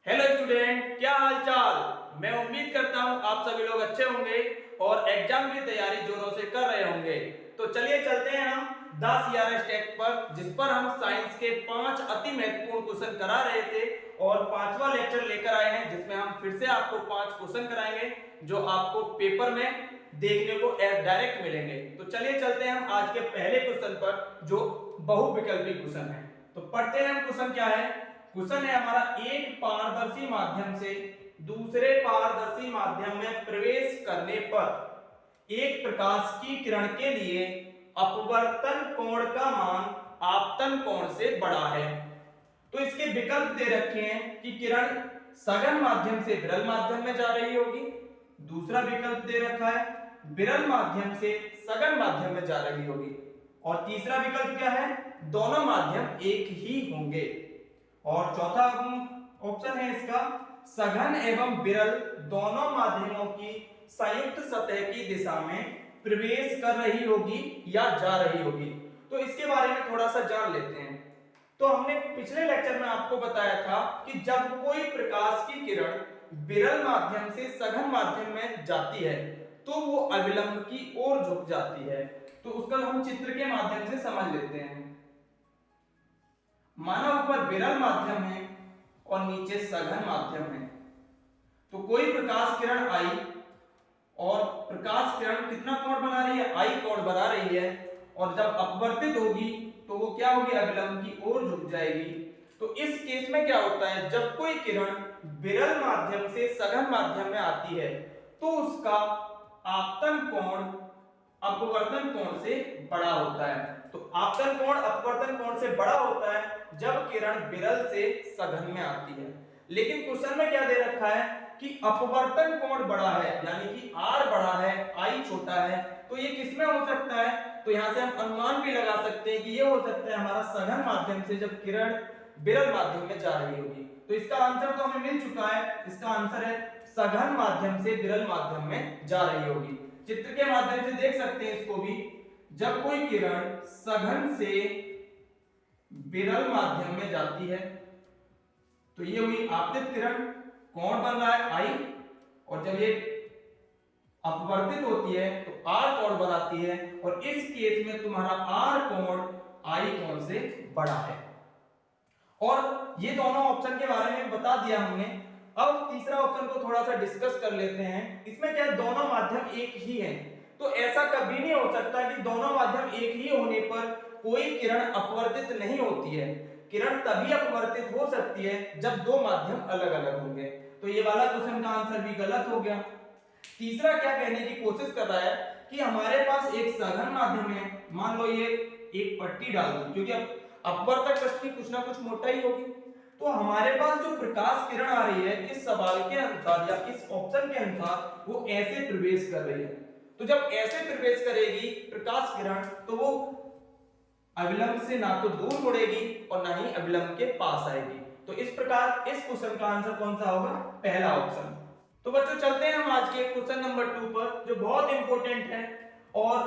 Hello student, क्या हाल चाल। मैं उम्मीद करता हूं आप सभी लोग अच्छे होंगे और एग्जाम की तैयारी जोरों से कर रहे होंगे। तो चलिए चलते हैं हम 10 स्टेप पर, जिस पर हम साइंस के 5 अति महत्वपूर्ण क्वेश्चन करा रहे थे और 5वां लेक्चर लेकर आए हैं, जिसमें हम फिर से आपको 5 क्वेश्चन कराएंगे जो आपको पेपर में देखने को डायरेक्ट मिलेंगे। तो चलिए चलते हैं हम आज के पहले क्वेश्चन पर, जो बहुविकल्पी क्वेश्चन है। तो पढ़ते हैं हम क्वेश्चन क्या है। क्वेश्चन है हमारा, एक पारदर्शी माध्यम से दूसरे पारदर्शी माध्यम में प्रवेश करने पर एक प्रकाश की किरण के लिए अपवर्तन कोण का मान आपतन कोण से बड़ा है। तो इसके विकल्प दे रखे हैं कि किरण सघन माध्यम से विरल माध्यम में जा रही होगी। दूसरा विकल्प दे रखा है विरल माध्यम से सघन माध्यम में जा रही होगी। और तीसरा विकल्प क्या है, दोनों माध्यम एक ही होंगे। और चौथा ऑप्शन है इसका, सघन एवं विरल दोनों माध्यमों की संयुक्त सतह की दिशा में प्रवेश कर रही होगी या जा रही होगी। तो इसके बारे में थोड़ा सा जान लेते हैं। तो हमने पिछले लेक्चर में आपको बताया था कि जब कोई प्रकाश की किरण विरल माध्यम से सघन माध्यम में जाती है तो वो अविलंब की ओर झुक जाती है। तो उसका हम चित्र के माध्यम से समझ लेते हैं। माना ऊपर विरल माध्यम है और नीचे सघन माध्यम है। तो कोई प्रकाश किरण आई और प्रकाश किरण कितना कोण बना रही है, आई कोण बना रही है। और जब अपवर्तित होगी तो वो क्या होगी, अविलंब की ओर झुक जाएगी। तो इस केस में क्या होता है, जब कोई किरण विरल माध्यम से सघन माध्यम में आती है तो उसका आपतन कोण अपवर्तन कोण से बड़ा होता है। तो आपतन कोण अपवर्तन कोण से बड़ा होता है जब किरण विरल से सघन में आती है। लेकिन क्वेश्चन में क्या दे रखा है कि अपवर्तन कोण बड़ा है, यानी कि R बड़ा है, I छोटा है। तो ये किसमें हो सकता है, तो यहां से हम अनुमान भी लगा सकते हैं कि ये हो सकता है हमारा सघन माध्यम से जब किरण विरल माध्यम में जा रही होगी। तो इसका आंसर तो हमें मिल चुका है। इसका आंसर है सघन माध्यम से विरल माध्यम में जा रही होगी। चित्र के माध्यम से देख सकते हैं इसको भी। जब कोई किरण सघन से विरल माध्यम में जाती है तो ये हुई आपतित किरण, कोण बन रहा है आई। और जब ये अपवर्तित होती है तो R कोण बनाती है। और इस केस में तुम्हारा R कोण I कोण से बड़ा है। और ये दोनों ऑप्शन के बारे में बता दिया हमने। अब तीसरा ऑप्शन को थोड़ा सा डिस्कस कर लेते हैं। इसमें क्या है, दोनों माध्यम एक ही हैं। तो ऐसा कभी नहीं हो सकता कि दोनों माध्यम एक ही होने पर कोई किरण अपवर्तित नहीं होती है। किरण तभी अपवर्तित हो सकती है जब दो माध्यम अलग अलग होंगे। तो ये वाला क्वेश्चन का आंसर भी गलत हो गया। तीसरा क्या कहने की कोशिश कर रहा है कि हमारे पास एक सघन माध्यम है, मान लो ये एक पट्टी डाल दी, क्योंकि अब अपवर्तक पट्टी कुछ ना कुछ मोटा ही होगी। तो हमारे पास जो प्रकाश किरण आ रही है इस सवाल के अनुसार या इस ऑप्शन के अनुसार वो ऐसे प्रवेश कर रही है। तो जब ऐसे प्रवेश करेगी प्रकाश किरण तो वो अविलंब से ना तो दूर मुड़ेगी और ना ही अविलंब के पास आएगी। तो इस प्रकार इस क्वेश्चन का आंसर कौन सा होगा, पहला ऑप्शन। तो बच्चों चलते हैं हम आज के क्वेश्चन नंबर 2 पर, जो बहुत इंपॉर्टेंट है। और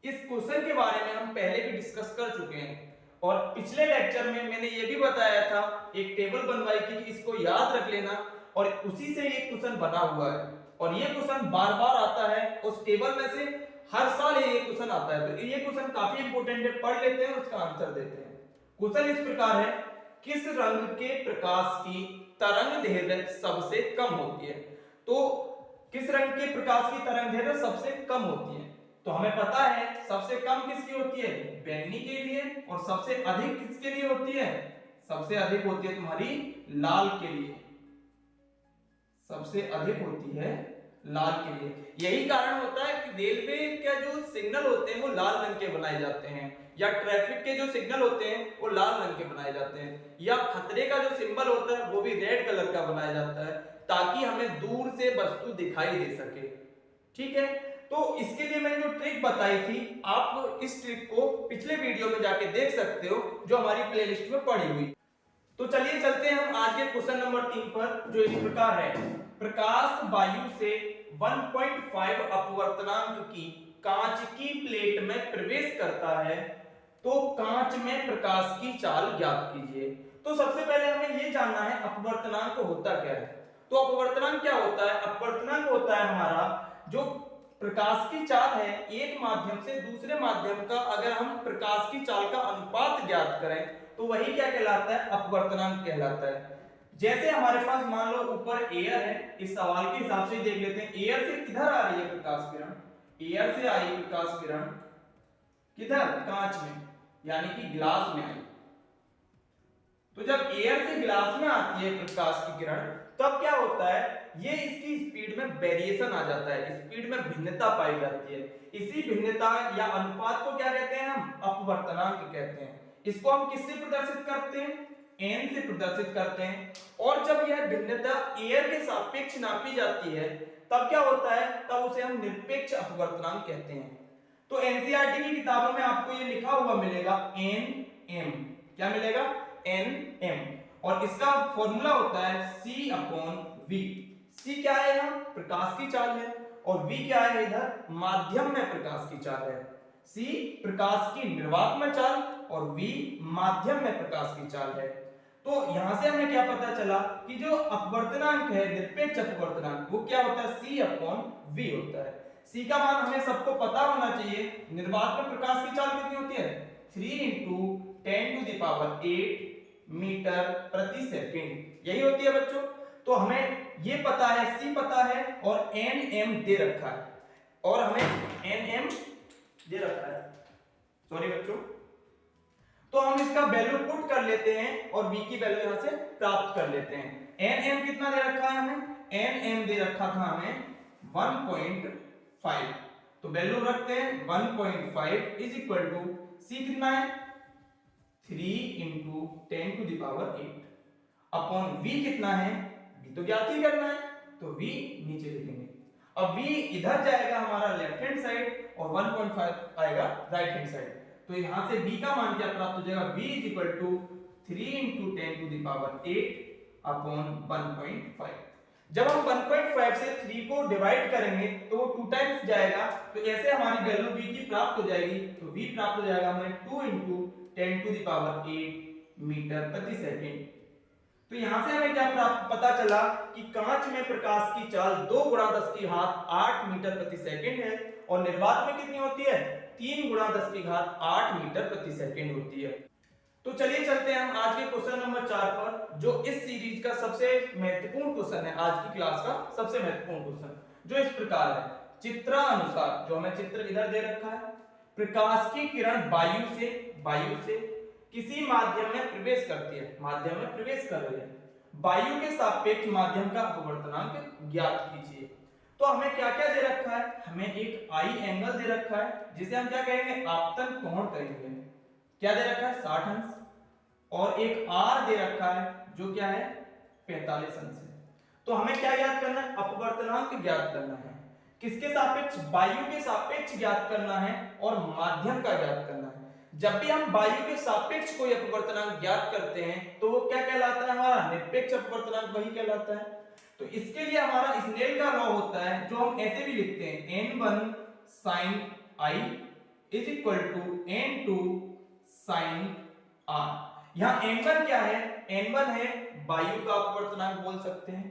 इस क्वेश्चन के बारे में हम पहले भी डिस्कस कर चुके हैं। और पिछले लेक्चर में मैंने ये भी बताया था, एक टेबल बनवाई थी कि इसको याद रख लेना, और उसी से ये क्वेश्चन बना हुआ है। और ये क्वेश्चन बार बार आता है, उस टेबल में से हर साल ये क्वेश्चन आता है। तो ये क्वेश्चन काफी इंपॉर्टेंट है, पढ़ लेते हैं उसका आंसर देते हैं। क्वेश्चन इस प्रकार है, किस रंग के प्रकाश की तरंग दैर्घ्य सबसे कम होती है। तो किस रंग के प्रकाश की तरंग दैर्घ्य सबसे कम होती है, तो हमें पता है सबसे कम किसकी होती है, बैंगनी के लिए। और सबसे अधिक किसके लिए होती है, सबसे अधिक होती है तुम्हारी लाल के लिए। सबसे अधिक होती है लाल के लिए। यही कारण होता है कि रेलवे के जो सिग्नल होते हैं वो लाल रंग के बनाए जाते हैं, या ट्रैफिक के जो सिग्नल होते हैं वो लाल रंग के बनाए जाते हैं, या खतरे का जो सिंबल होता है वो भी रेड कलर का बनाया जाता है, ताकि हमें दूर से वस्तु दिखाई दे सके। ठीक है, तो इसके लिए मैंने जो ट्रिक बताई थी, आप इस ट्रिक को पिछले वीडियो में जाके देख सकते हो, जो हमारी प्लेलिस्ट में पड़ी हुई। तो चलिए चलते हैं हम आज के क्वेश्चन नंबर 3 पर, जो इस प्रकार है, प्रकाश वायु से 1.5 अपवर्तनांक की कांच की प्लेट में प्रवेश करता है तो कांच में प्रकाश की चाल ज्ञात कीजिए। तो सबसे पहले हमें ये जानना है अपवर्तनांक होता क्या है। तो अपवर्तनांक क्या होता है? अपवर्तनांक होता है हमारा जो प्रकाश की चाल है एक माध्यम से दूसरे माध्यम का, अगर हम प्रकाश की चाल का अनुपात ज्ञात करें तो वही क्या कहलाता है? अपवर्तनांक कहलाता है। जैसे हमारे पास मान लो ऊपर एयर है, इस सवाल के हिसाब से देख लेते हैं, एयर से किधर आ रही है प्रकाश किरण? एयर से आई प्रकाश किरण किधर? कांच में, यानी कि ग्लास में आई। तो जब एयर से ग्लास में आती है प्रकाश की किरण तब क्या होता है? ये इसकी स्पीड में वेरिएशन आ जाता है, स्पीड में भिन्नता पाई जाती है। इसी भिन्नता या अनुपात को क्या कहते हैं? हम अपवर्तनांक कहते हैं। इसको हम किससे प्रदर्शित करते हैं? n से प्रदर्शित करते हैं। और जब यह भिन्नता एयर के सापेक्ष नापी जाती है तब क्या होता है? तब उसे हम निरपेक्ष अपवर्तनांक कहते हैं। तो एनसीईआरटी की किताबों में आपको ये लिखा हुआ मिलेगा nm। क्या मिलेगा? nm। और इसका फॉर्मूला होता है c/v। c क्या है? यहाँ प्रकाश की चाल है और v क्या है? इधर माध्यम में प्रकाश की चाल है। c प्रकाश की निर्वात में चाल और v माध्यम में प्रकाश की चाल है। तो यहां से हमें क्या पता चला कि जो अपवर्तनांक है, निरपेक्ष अपवर्तनांक, वो क्या होता है? c/v होता है। c का मान हमें सबको पता होना चाहिए। निर्वात में प्रकाश की चाल कितनी होती है? 3 × 10⁸ मीटर प्रति सेकंड, यही होती है बच्चों। तो हमें ये पता है, c पता है और nm दे रखा है, और हमें nm दे रखा है, सॉरी बच्चों। तो हम इसका वैल्यू पुट कर लेते हैं और v की वैल्यू यहां से प्राप्त कर लेते हैं। nm कितना दे रखा है हमें? nm दे रखा था हमें 1.5। तो वैल्यू रखते हैं 1.5 इज इक्वल टू c कितना है? 3 × 10⁸ अपॉन v कितना है? v तो ज्ञात ही करना है, तो v नीचे लिखेंगे। अब v इधर जाएगा हमारा लेफ्ट हैंड साइड और 1.5 आएगा राइट हैंड साइड। तो यहां से v का मान क्या प्राप्त हो जाएगा? v is equal to 3 × 10⁸ upon 1.5। जब हम 1.5 से 3 को डिवाइड करेंगे तो वो 2 टाइम्स जाएगा, तो ऐसे हमारी वैल्यू v की प्राप्त हो जाएगी। तो v प्राप्त हो जाएगा हमें 2 × 10⁸ मीटर प्रति सेकंड। तो यहां से हमें क्या पता चला कि कांच में प्रकाश की चाल 2 × 10⁸ मीटर प्रति सेकंड है और निर्वात में कितनी होती है? 3 × 10⁸ मीटर प्रति सेकंड होती है। तो चलिए चलते हैं हम आज के क्वेश्चन नंबर 4 पर, जो इस सीरीज का सबसे महत्वपूर्ण क्वेश्चन है, आज की क्लास का सबसे महत्वपूर्ण क्वेश्चन, जो इस प्रकार है। चित्रानुसार, जो हमें चित्र इधर दे रखा है, प्रकाश की किरण वायु से किसी माध्यम में प्रवेश करती है, माध्यम में प्रवेश कर रही है, वायु के सापेक्ष माध्यम का अपवर्तनांक ज्ञात कीजिए। तो हमें क्या क्या दे रखा है? हमें एक आई एंगल दे रखा है जिसे हम क्या कहेंगे? आपतन कोण कहेंगे। क्या दे रखा है? 60 अंश। और एक आर दे रखा है जो क्या है? 45 अंश है। तो हमें क्या ज्ञात करना है? अपवर्तनांक ज्ञात करना है। किसके सापेक्ष? वायु के सापेक्ष ज्ञात करना है और माध्यम का ज्ञात करना है। जब भी हम वायु के सापेक्ष कोई अपवर्तनांक ज्ञात करते हैं तो वो क्या कहलाता है? हमारा निरपेक्ष अपवर्तनांक वही कहलाता है। तो इसके लिए हमारा स्नेल का लॉ होता है, जो हम ऐसे भी लिखते हैं, n1 sin i is equal to n2 sin r। यहां n1 क्या है? n1 है वायु का अपवर्तनांक बोल सकते हैं,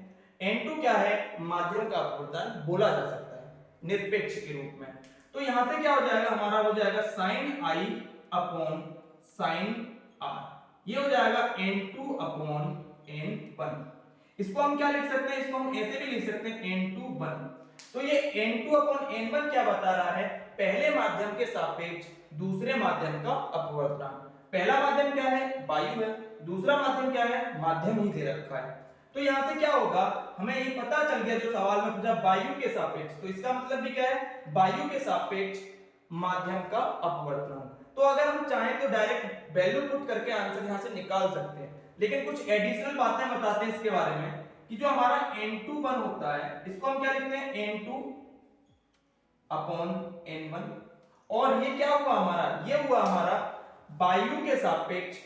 n2 क्या है? माध्यम का अपवर्तनांक बोला जा सकता है निरपेक्ष के रूप में। तो यहां से क्या हो जाएगा? हमारा हो जाएगा sin i upon sin r, ये हो जाएगा n2 अपॉन n1। इसको हम क्या लिख सकते हैं? इसको हम ऐसे भी लिख सकते हैं n2 तो ये n2 अपॉन n1 क्या बता रहा है? पहले माध्यम के सापेक्ष दूसरे माध्यम का अपवर्तनांक। पहला माध्यम क्या है? वायु है, दूसरा माध्यम क्या है? माध्यम ही दे रखा है। तो यहां से क्या होगा? हमें ये पता चल गया जो सवाल में पूछा वायु के सापेक्ष, तो इसका मतलब भी क्या है? वायु के सापेक्ष माध्यम का अपवर्तनांक। तो अगर हम चाहें तो डायरेक्ट वैल्यू पुट करके आंसर यहां से निकाल सकते हैं, लेकिन कुछ एडिशनल बातें बताते हैं इसके बारे में कि जो हमारा n2 होता है इसको हम क्या लिखते हैं? n2 upon n1। और ये क्या हुआ हमारा? ये हुआ हमारा वायु के सापेक्ष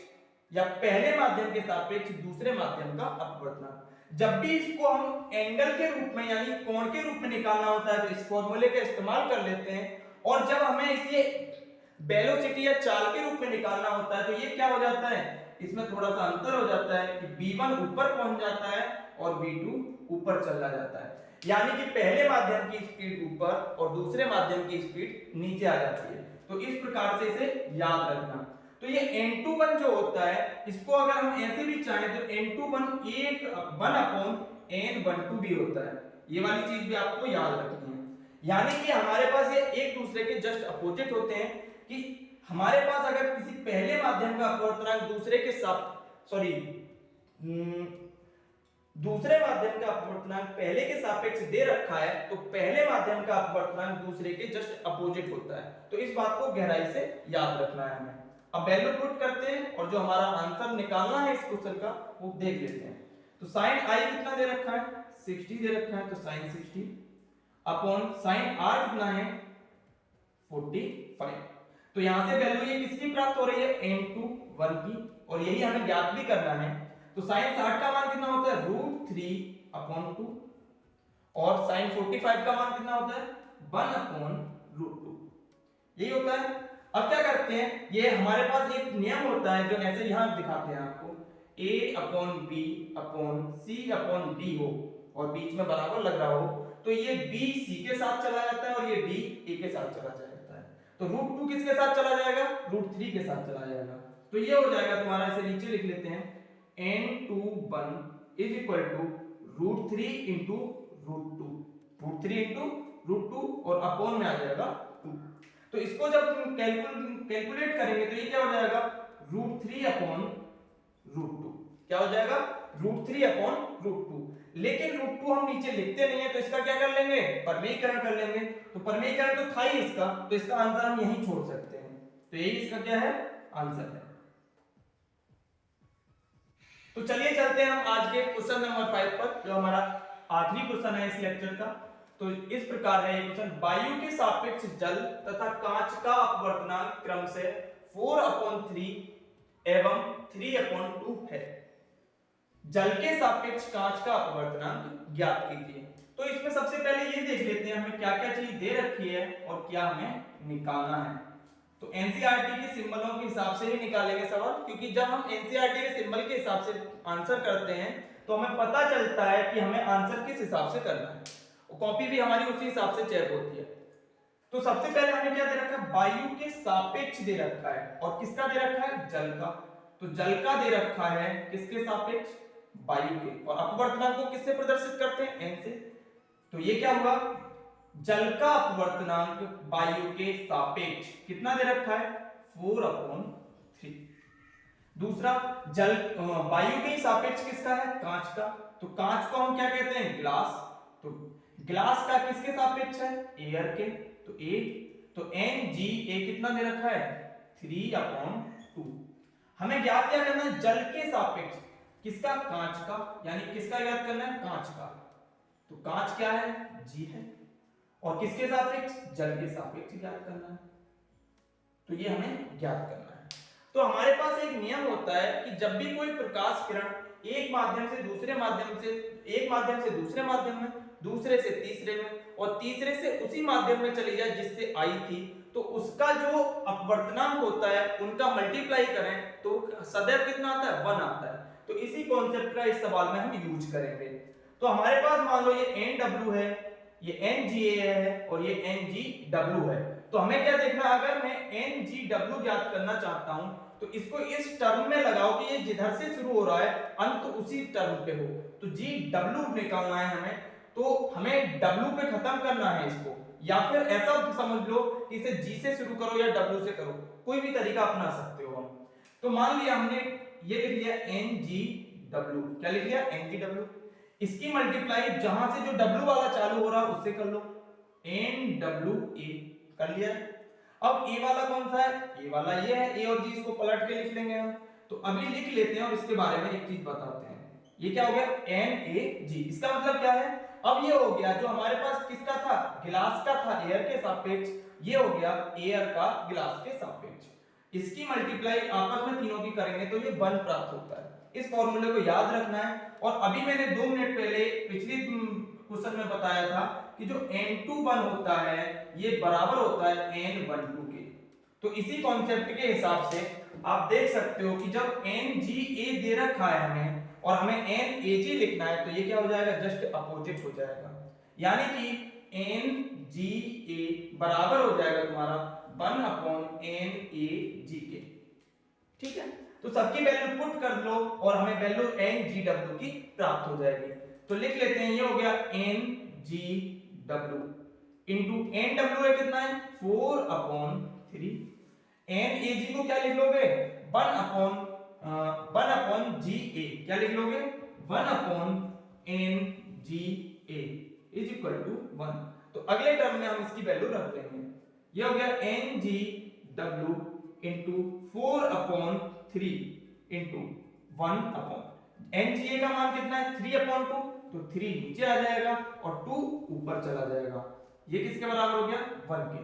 या पहले माध्यम के सापेक्ष दूसरे माध्यम का अपवर्तनांक। जब भी इसको हम एंगल के रूप में यानी कोण के रूप में निकालना होता है तो इस फॉर्मूले का इस्तेमाल कर लेते हैं, और जब हमें इसे वेलोसिटी या चाल के रूप में निकालना होता है तो ये क्या हो जाता है? इसमें थोड़ा सा अंतर हो जाता है कि B1 ऊपर पहुंच जाता है और B2 ऊपर चला जाता है, यानी कि पहले माध्यम की स्पीड ऊपर और दूसरे माध्यम की स्पीड नीचे आ जाती है। तो इस प्रकार से इसे याद रखना। तो ये N21 जो होता है, इसको अगर हम ऐसे भी चाहें तो N21 1 1/N12 भी होता है। ये वाली चीज भी आपको याद रखनी है, यानी कि हमारे पास ये एक दूसरे के जस्ट अपोजिट होते हैं कि हमारे पास अगर किसी पहले माध्यम का अपवर्तनांक दूसरे माध्यम का अपवर्तनांक पहले के सापेक्ष दे रखा है, तो पहले माध्यम का अपवर्तनांक दूसरे के जस्ट अपोजिट होता है। तो इस बात को गहराई से याद रखना है हमें। अब वैल्यू पुट करते हैं और जो हमारा आंसर निकालना है इस क्वेश्चन का वो देख लेते हैं। तो sin i कितना दे रखा है, 60 दे रखा है, तो sin 60 अपॉन sin r कितना है, 45। तो यहां से वैल्यू ये किसकी प्राप्त हो रही है, n21 की, और यही हमें ज्ञात भी करना है। तो sin 60 का मान कितना होता है, √3/2, और sin 45 का मान कितना होता है, 1/√2। यही होता है। अब क्या करते हैं, ये हमारे पास एक नियम होता है जो ऐसे यहां दिखाते हैं आपको, a/b/c/d हो और बीच में बराबर लग रहा हो, तो ये b c के साथ चला जाता है और ये d a के साथ चला जाता है। तो √2 किसके साथ चला जाएगा, √3 के साथ चला जाएगा। तो ये हो जाएगा तुम्हारा, इसे नीचे लिख लेते हैं, n21 = √3 × √2, √3 × √2 और अपॉन में आ जाएगा 2। तो इसको जब कैलकुलेट करेंगे तो ये क्या हो जाएगा, √3/√2। क्या हो जाएगा, √3/√2। लेकिन √2 हम नीचे लिखते नहीं है, तो इसका क्या कर लेंगे, परमेयीकरण कर लेंगे। तो परमेयीकरण तो था ही इसका, तो इसका आंसर हम यहीं छोड़ सकते हैं। तो यही इसका क्या है, आंसर है। तो चलिए चलते हैं हम आज के क्वेश्चन नंबर 5 पर, जो हमारा आखिरी क्वेश्चन है इस लेक्चर का। तो इस प्रकार है ये क्वेश्चन, वायु के सापेक्ष जल तथा कांच का अपवर्तनांक क्रम से 4/3 एवं 3/2 है। जल के सापेक्ष कांच का अपवर्तनांक ज्ञात कीजिए। तो इसमें सबसे पहले ये देख लेते हैं हमें क्या क्या चीज दे रखी है और क्या हमें निकालना है। तो एनसीईआरटी के सिंबलों के हिसाब से ही निकालेंगे सवाल, क्योंकि जब हम एनसीईआरटी के सिंबल के हिसाब से आंसर करते हैं तो हमें पता चलता है कि हमें आंसर किस हिसाब से करना है, और कॉपी भी हमारी उसी हिसाब से चेक होती है। तो सबसे पहले हमें क्या दे रखा है, वायु के सापेक्ष दे रखा है, और किसका दे रखा है, जल का। तो जल का दे रखा है किसके सापेक्ष, वायु के, और अपवर्तनांक को किससे प्रदर्शित करते हैं, n से। तो ये क्या हुआ, जल का अपवर्तनांक वायु के सापेक्ष कितना दे रखा है, 4/3। दूसरा, जल वायु के सापेक्ष किसका है, कांच का। तो कांच को हम क्या कहते हैं, ग्लास। तो ग्लास का किसके सापेक्ष है, एयर के। तो a, तो NgA कितना दे रखा है, 3/2। हमें ज्ञात क्या करना है, जल के सापेक्ष किसका, कांच का, यानी किसका ज्ञात करना है, कांच का। तो कांच क्या है, G है, और किसके सापेक्ष, जल के सापेक्ष ज्ञात करना है। तो ये हमें ज्ञात करना है। तो हमारे पास एक नियम होता है कि जब भी कोई प्रकाश किरण एक माध्यम से दूसरे माध्यम से, एक माध्यम से दूसरे माध्यम में, दूसरे से तीसरे में, और तीसरे से उसी माध्यम में चली जाए जिससे आई थी, तो उसका जो अपवर्तनांक होता है उनका मल्टीप्लाई करें तो सदैव कितना आता है, 1 आता है। तो इसी कॉन्सेप्ट का इस सवाल में हम यूज करेंगे। तो हमारे पास मान लो ये NW है, ये NGA है और ये NGW है। तो हमें क्या देखना, अगर मैं NGW ज्ञात करना चाहता हूं तो इसको इस टर्म में लगाओ कि ये जिधर से शुरू हो रहा है अंत उसी टर्म पे हो। तो GW निकालना है हमें, तो हमें W पे खत्म करना है इसको, या फिर ऐसा समझ लो कि इसे G से शुरू करो या W से करो, कोई भी तरीका अपना सकते हो हम। तो मान लिया हमने ये लिख लिया NGW, क्या लिख लिया, NGW। इसकी मल्टीप्लाई जहां से जो W वाला चालू हो रहा है उससे कर लो, NWA कर लिया। अब A वाला कौन सा है, A वाला ये है, A और G इसको पलट के लिख लेंगे हम। तो अभी लिख लेते हैं और इसके बारे में एक चीज बताते हैं। ये क्या हो गया, NAG। इसका मतलब क्या है, अब ये हो गया जो हमारे पास किसका था, गिलास का था एयर के सापेक्ष, ये हो गया एयर का गिलास के सापेक्ष। इसकी मल्टीप्लाई आपस में तीनों की करेंगे तो ये 1 प्राप्त होता है। इस फॉर्मूले को याद रखना है। और अभी मैंने 2 मिनट पहले पिछली क्वेश्चन में बताया था कि जो N21 होता है ये बराबर होता है N12 के। तो इसी कॉन्सेप्ट के हिसाब से आप देख सकते हो कि जब NGA दे रखा है हमें और हमें NAG लिखना है तो ये क्या हो जाएगा, जस्ट अपोजिट हो जाएगा, यानी कि NGA बराबर हो जाएगा तुम्हारा 1/NAG के। ठीक है, तो सबकी वैल्यू पुट कर लो और हमें वैल्यू NGW की प्राप्त हो जाएगी। तो लिख लेते हैं, ये हो गया NGW इंटू NW है कितना है 4/3। NAG को क्या लिख लोगे 1/GA, क्या लिख लोगे 1/NGA इज इक्वल टू 1। तो अगले टर्म में हम इसकी वैल्यू रख देंगे, ये हो गया NGW इंटू 4/3 इंटू 1/, NGA का मान कितना है 3/2, तो 3 नीचे आ जाएगा और 2 ऊपर चला जाएगा, ये किसके बराबर हो गया 1 के।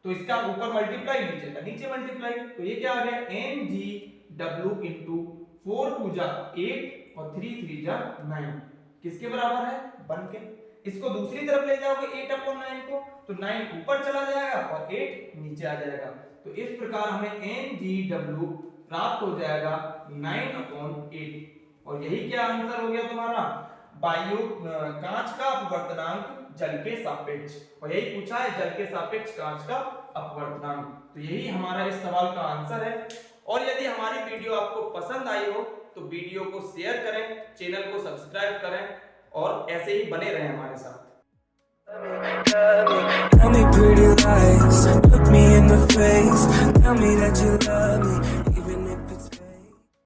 तो इसका ऊपर मल्टीप्लाई, नीचे का नीचे मल्टीप्लाई, तो ये क्या आ गया NGW इंटू 4 2 जा 8 और 3 3 जा 9, किसके बराबर है 1 के। इसको दूसरी तरफ ले जाओगे 8/9 को, तो 9 ऊपर चला जाएगा और 8 नीचे आ जाएगा। तो इस प्रकार हमें NGW प्राप्त हो जाएगा 9/8, और यही क्या आंसर हो गया तुम्हारा, वायु कांच का अपवर्तनांक जल के सापेक्ष, और यही पूछा है जल के सापेक्ष कांच का अपवर्तनांक। तो यही हमारा इस सवाल का आंसर है। और यदि हमारी वीडियो आपको पसंद आई हो तो वीडियो को शेयर करें, चैनल को सब्सक्राइब करें और ऐसे ही बने रहें हमारे साथ। Tell me pretty lies, look me in the face, tell me that you love me.